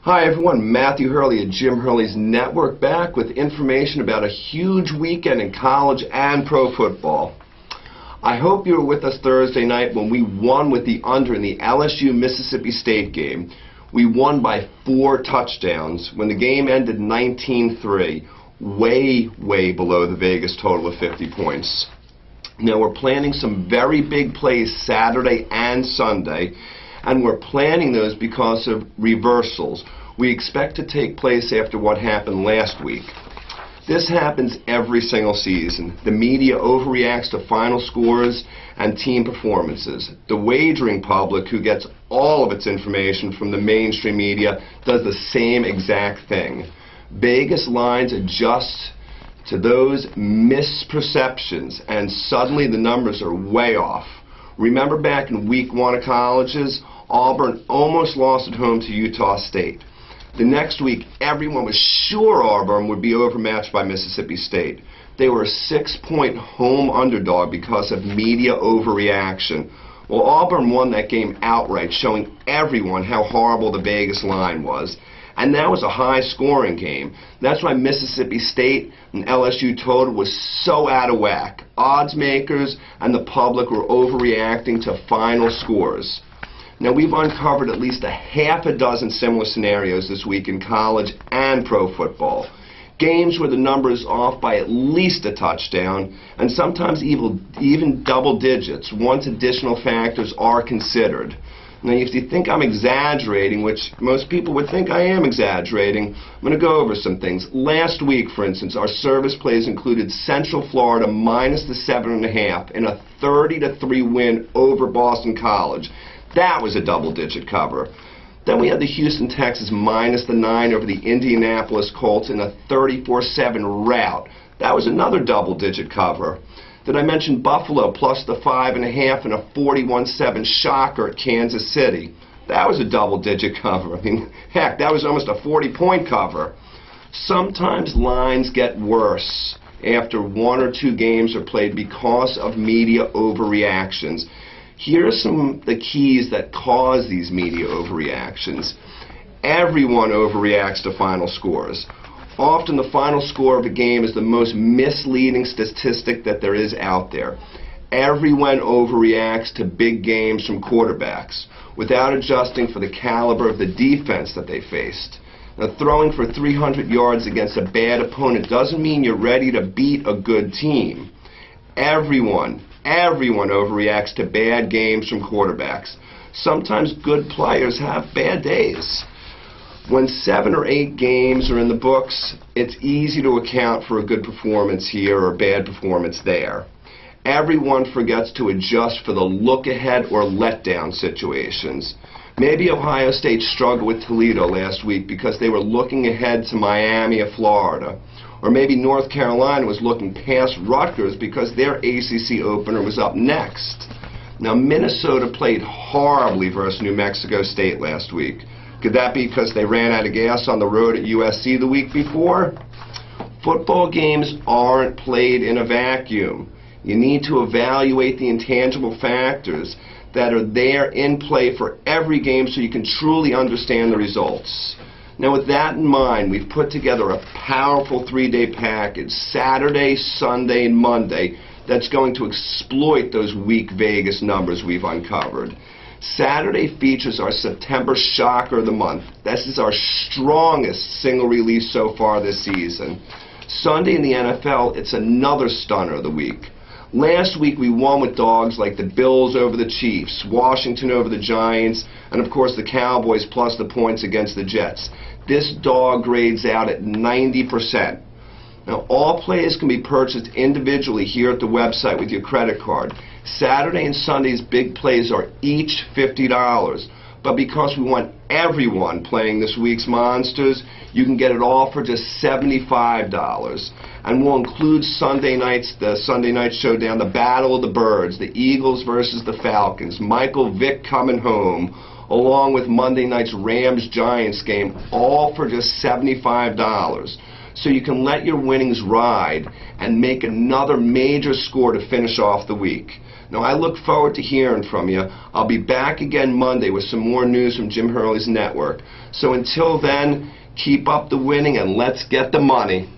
Hi everyone, Matthew Hurley at Jim Hurley's Network, back with information about a huge weekend in college and pro football. I hope you were with us Thursday night when we won with the under in the LSU-Mississippi State game. We won by 4 touchdowns when the game ended 19-3, way below the Vegas total of 50 points. Now we're planning some very big plays Saturday and Sunday, and we're planning those because of reversals we expect to take place after what happened last week. This happens every single season. The media overreacts to final scores and team performances. The wagering public, who gets all of its information from the mainstream media, does the same exact thing. Vegas lines adjust to those misperceptions, and suddenly the numbers are way off. Remember back in week 1 of colleges, Auburn almost lost at home to Utah State. The next week, everyone was sure Auburn would be overmatched by Mississippi State. They were a 6-point home underdog because of media overreaction. Well, Auburn won that game outright, showing everyone how horrible the Vegas line was. And that was a high-scoring game. That's why Mississippi State and LSU total was so out of whack. Odds makers and the public were overreacting to final scores. Now, we've uncovered at least a half a dozen similar scenarios this week in college and pro football. Games where the number is off by at least a touchdown, and sometimes even double digits, once additional factors are considered. Now, if you think I'm exaggerating, which most people would think I am exaggerating, I'm going to go over some things. Last week, for instance, our service plays included Central Florida minus the 7.5 in a 30-3 win over Boston College. That was a double-digit cover. Then we had the Houston Texans minus the 9 over the Indianapolis Colts in a 34-7 rout. That was another double-digit cover. Did I mention Buffalo plus the 5.5 in a 41-7 shocker at Kansas City? That was a double-digit cover. I mean, heck, that was almost a 40-point cover. Sometimes lines get worse after 1 or 2 games are played because of media overreactions. Here are some of the keys that cause these media overreactions. Everyone overreacts to final scores. Often the final score of a game is the most misleading statistic that there is out there. Everyone overreacts to big games from quarterbacks without adjusting for the caliber of the defense that they faced. Now, throwing for 300 yards against a bad opponent doesn't mean you're ready to beat a good team. Everyone overreacts to bad games from quarterbacks. Sometimes good players have bad days. When 7 or 8 games are in the books, it's easy to account for a good performance here or a bad performance there. Everyone forgets to adjust for the look-ahead or letdown situations. Maybe Ohio State struggled with Toledo last week because they were looking ahead to Miami or Florida. Or maybe North Carolina was looking past Rutgers because their ACC opener was up next. Now, Minnesota played horribly versus New Mexico State last week. Could that be because they ran out of gas on the road at USC the week before? Football games aren't played in a vacuum. You need to evaluate the intangible factors that are there in play for every game so you can truly understand the results. Now, with that in mind, we've put together a powerful 3-day package, Saturday, Sunday, and Monday, that's going to exploit those weak Vegas numbers we've uncovered. Saturday features our September shocker of the month. This is our strongest single release so far this season. Sunday in the NFL, it's another stunner of the week. Last week we won with dogs like the Bills over the Chiefs, Washington over the Giants, and of course the Cowboys plus the points against the Jets. This dog grades out at 90%. Now, all plays can be purchased individually here at the website with your credit card. Saturday and Sunday's big plays are each $50. But because we want everyone playing this week's monsters, you can get it all for just $75. And we'll include the Sunday night showdown, the Battle of the Birds, the Eagles versus the Falcons, Michael Vick coming home, along with Monday night's Rams-Giants game, all for just $75. So you can let your winnings ride and make another major score to finish off the week. Now, I look forward to hearing from you. I'll be back again Monday with some more news from Jim Hurley's network. So until then, keep up the winning and let's get the money.